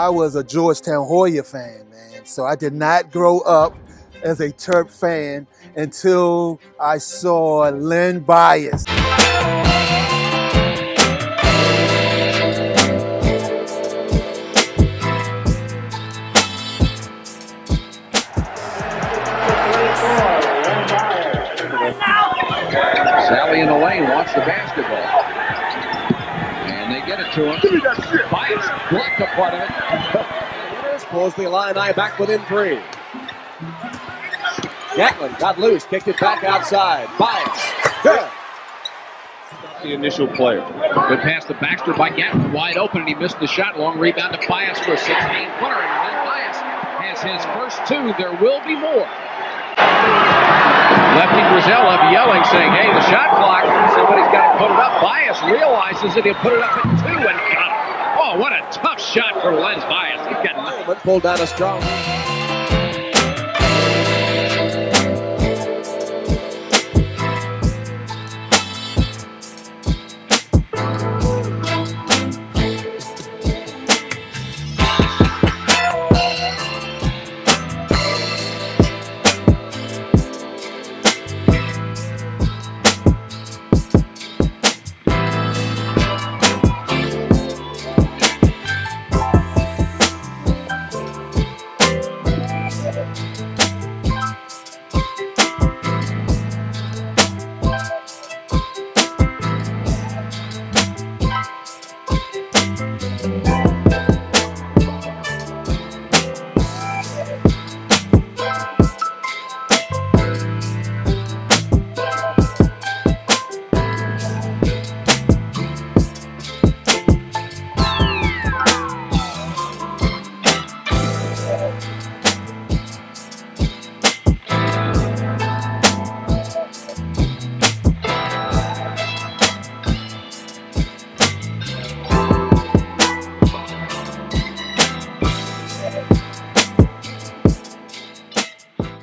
I was a Georgetown Hoya fan, man. So I did not grow up as a Terp fan until I saw LEN BIAS. Sally in the lane wants the basketball. And they get it to him. Bias blocked a part of it. Pulls the Illini back within 3. Gatlin got loose, kicked it back outside. Bias. Good. The initial player. Good pass to Baxter by Gatlin, wide open, and he missed the shot. Long rebound to Bias for a 16-footer. And then Bias has his first 2. There will be more. Lefty Grisella yelling, saying, hey, the shot clock, somebody's got to put it up. Bias realizes that he'll put it up at 2 and got it. Oh, what a tough shot for LEN BIAS. He's got nothing. Pulled down a strong.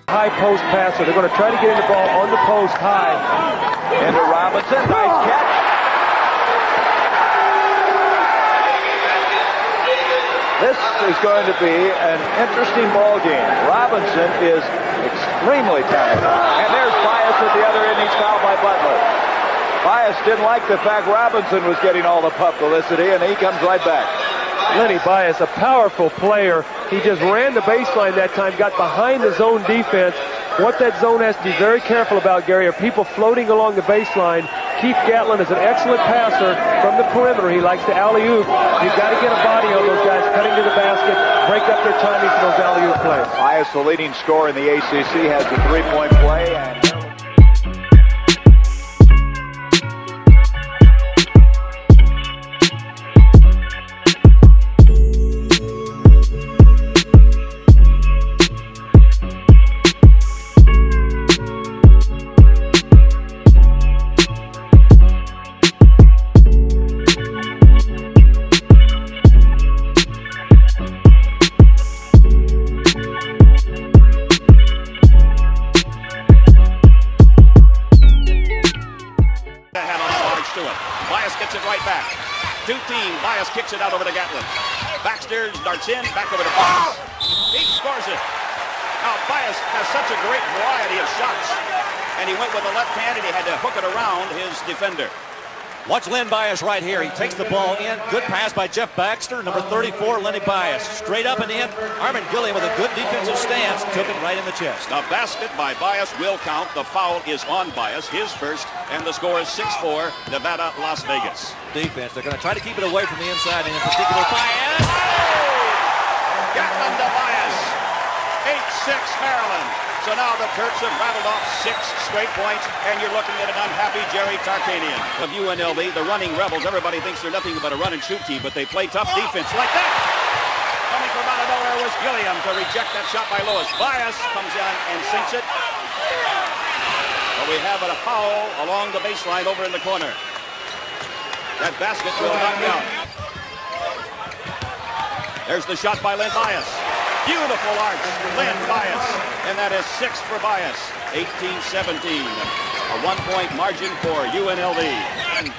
High post passer. They're going to try to get in the ball on the post high. Into Robinson. Nice catch. This is going to be an interesting ball game. Robinson is extremely talented. And there's Bias at the other end. He's fouled by Butler. Bias didn't like the fact Robinson was getting all the publicity, and he comes right back. Lenny Bias, a powerful player. He just ran the baseline that time, got behind the zone defense. What that zone has to be very careful about, Gary, are people floating along the baseline. Keith Gatlin is an excellent passer from the perimeter. He likes to alley-oop. You've got to get a body on those guys cutting to the basket, break up their timing for those alley-oop plays. Bias, the leading scorer in the ACC, has the three-point play. And Bias kicks it out over to Gatlin. Baxter darts in, back over to Bias. He scores it. Now Bias has such a great variety of shots. And he went with the left hand and he had to hook it around his defender. Watch LEN BIAS right here. He takes the ball in. Good pass by Jeff Baxter. Number 34, Lenny BIAS. Straight up and in. Armin Gilliam with a good defensive stance. Took it right in the chest. The basket by Bias will count. The foul is on Bias, his first. And the score is 6-4, Nevada, Las Vegas. Defense. They're going to try to keep it away from the inside. And in particular, Bias. Gatlin to Bias. 8-6 Maryland. So now the Terps have rattled off 6 straight points, and you're looking at an unhappy Jerry Tarkanian. Of UNLV, the running Rebels, everybody thinks they're nothing but a run-and-shoot team, but they play tough defense like that. Coming from out of nowhere was Gilliam to reject that shot by Lewis. Bias comes in and sinks it. But we have a foul along the baseline over in the corner. That basket will not count. There's the shot by LEN BIAS. Beautiful arch, LEN BIAS. And that is 6 for Bias. 18-17. A 1-point margin for UNLV. And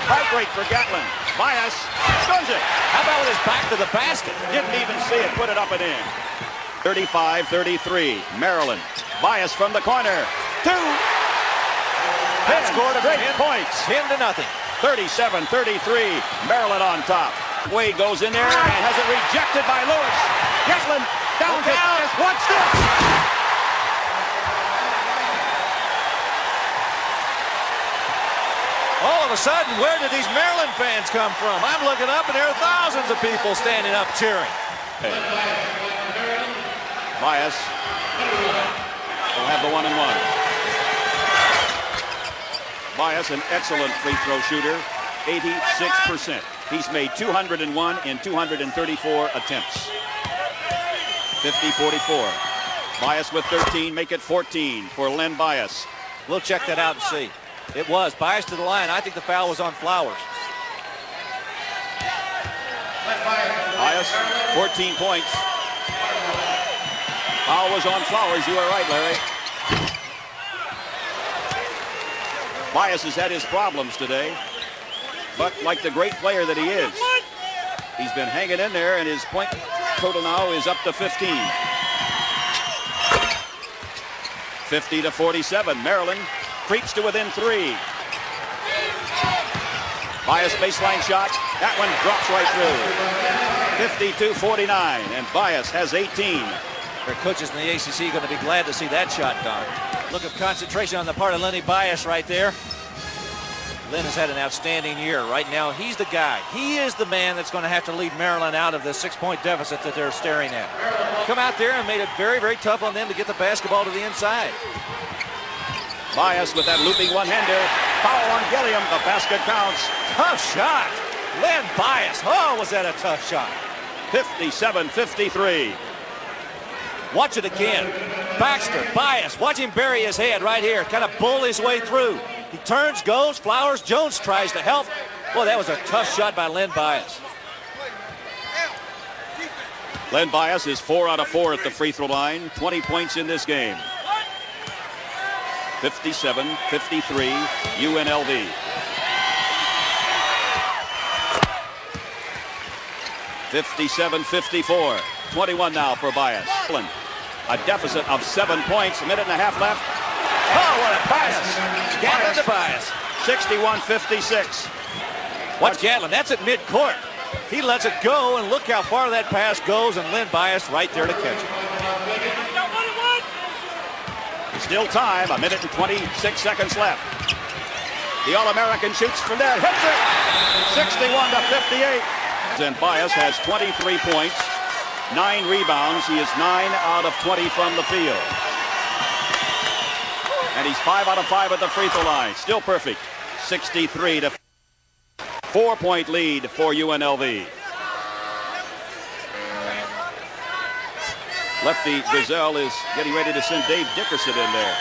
heartbreak for Gatlin. Bias stuns it. How about with his back to the basket? Didn't even see it. Put it up and in. 35-33. Maryland. Bias from the corner. 2. Penn scored a Great great points. 10-0. 37-33. Maryland on top. Wade goes in there and has it rejected by Lewis. Gatlin down to Bias. One step. All of a sudden, where did these Maryland fans come from? I'm looking up and there are thousands of people standing up cheering. Bias will have the 1-and-1. Bias, an excellent free throw shooter, 86%. He's made 201 in 234 attempts. 50-44. Bias with 13, make it 14 for Len Bias. We'll check that out and see. It was Bias to the line. I think the foul was on Flowers. Bias, 14 points. Foul was on Flowers. You are right, Larry. Bias has had his problems today, but like the great player that he is, he's been hanging in there, and his point total now is up to 15. 50-47. Maryland creeps to within 3. Bias baseline shot. That one drops right through. 52-49, and Bias has 18. Their coaches in the ACC are going to be glad to see that shot, Don. Look at concentration on the part of Lenny Bias right there. Len has had an outstanding year. Right now, he's the guy. He is the man that's going to have to lead Maryland out of the 6-point deficit that they're staring at. Come out there and made it very, very tough on them to get the basketball to the inside. Bias with that looping one-hander. Foul on Gilliam. The basket counts. Tough shot. Len Bias. Oh, was that a tough shot. 57-53. Watch it again. Baxter, Bias. Watch him bury his head right here. Kind of bull his way through. He turns, goes, Flowers. Jones tries to help. Boy, that was a tough shot by Len Bias. Len Bias is 4 out of 4 at the free throw line. 20 points in this game. 57-53 UNLV. (57-54). 21 now for Bias. A deficit of 7 points. A minute and a half left. Oh, what a pass. Gatlin to Bias. 61-56. Watch Gatlin. That's at midcourt. He lets it go, and look how far that pass goes, and Len Bias right there to catch it. Still time. A minute and 26 seconds left. The All-American shoots from there. Hits it. 61-58. And Bias has 23 points, 9 rebounds. He is 9 out of 20 from the field. And he's 5 out of 5 at the free throw line. Still perfect. 63 to 4-point lead for UNLV. Lefty Griselle is getting ready to send Dave Dickerson in there.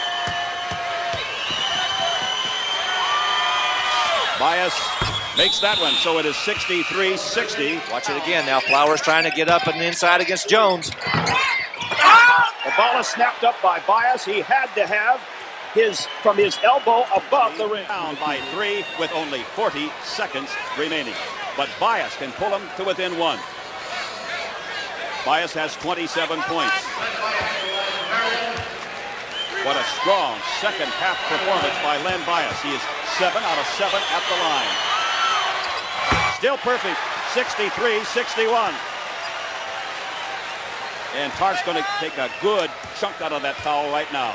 Bias makes that one, so it is 63-60. Watch it again now. Flowers trying to get up and inside against Jones. The ball is snapped up by Bias. He had to have from his elbow above the rim. Down by 3 with only 40 seconds remaining. But Bias can pull him to within 1. Bias has 27 points. What a strong second half performance by Len Bias. He is 7 out of 7 at the line. Still perfect, 63-61. And Tart's going to take a good chunk out of that foul right now.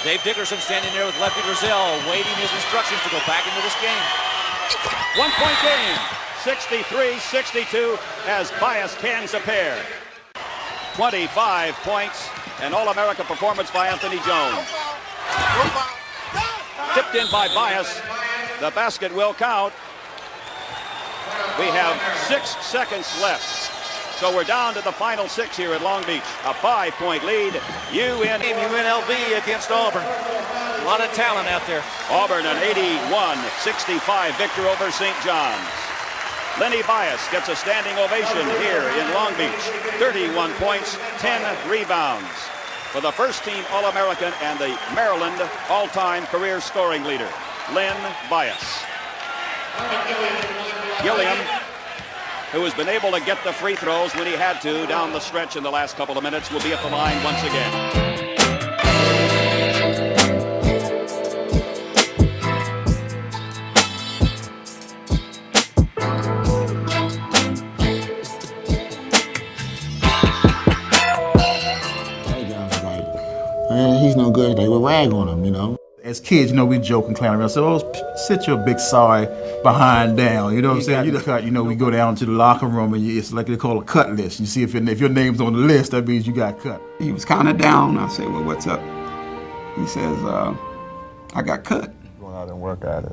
Dave Dickerson standing there with Lefty Griselle, waiting his instructions to go back into this game. 1-point game, 63-62 as Bias cans a pair. 25 points, an All-American performance by Anthony Jones. Tipped in by Bias. The basket will count. We have 6 seconds left. So we're down to the final 6 here at Long Beach. A 5-point lead. UNLV against Auburn. A lot of talent out there. Auburn an 81-65 victory over St. John's. Lenny Bias gets a standing ovation here in Long Beach. 31 points, 10 rebounds. For the first team All-American and the Maryland all-time career scoring leader, Len Bias. Gilliam, who has been able to get the free throws when he had to down the stretch in the last couple of minutes, will be at the line once again. Man, he's no good. They would rag on him, you know. As kids, you know, we joke and clown around. So, oh, sit your big sorry behind down. You know what I'm saying? We go down to the locker room and it's like they call a cut list. You see if your name's on the list, that means you got cut. He was kind of down. I said, well, what's up? He says, I got cut. Go out and work at it.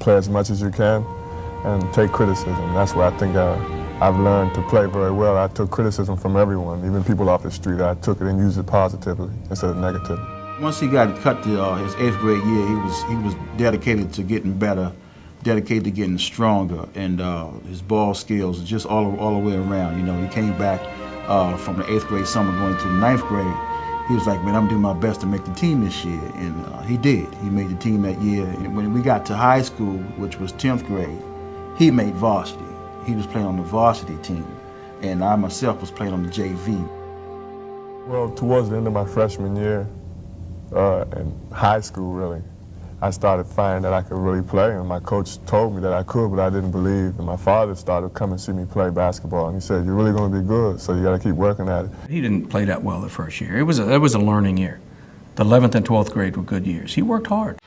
Play as much as you can and take criticism. That's what I think I've learned to play very well. I took criticism from everyone, even people off the street. I took it and used it positively instead of negatively. Once he got cut to his 8th grade year, he was dedicated to getting better, dedicated to getting stronger, and his ball skills just all the way around. You know, he came back from the 8th grade summer going to the 9th grade. He was like, man, I'm doing my best to make the team this year, and he did. He made the team that year. And when we got to high school, which was 10th grade, he made varsity. He was playing on the varsity team, and I myself was playing on the JV. Well, towards the end of my freshman year, in high school really, I started finding that I could really play, and my coach told me that I could, but I didn't believe. And my father started coming to see me play basketball, and he said, you're really going to be good, so you got to keep working at it. He didn't play that well the first year. It was a learning year. The 11th and 12th grade were good years. He worked hard.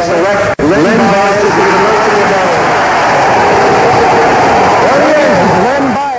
select LEN BIAS to the University of Maryland. There he is, LEN BIAS.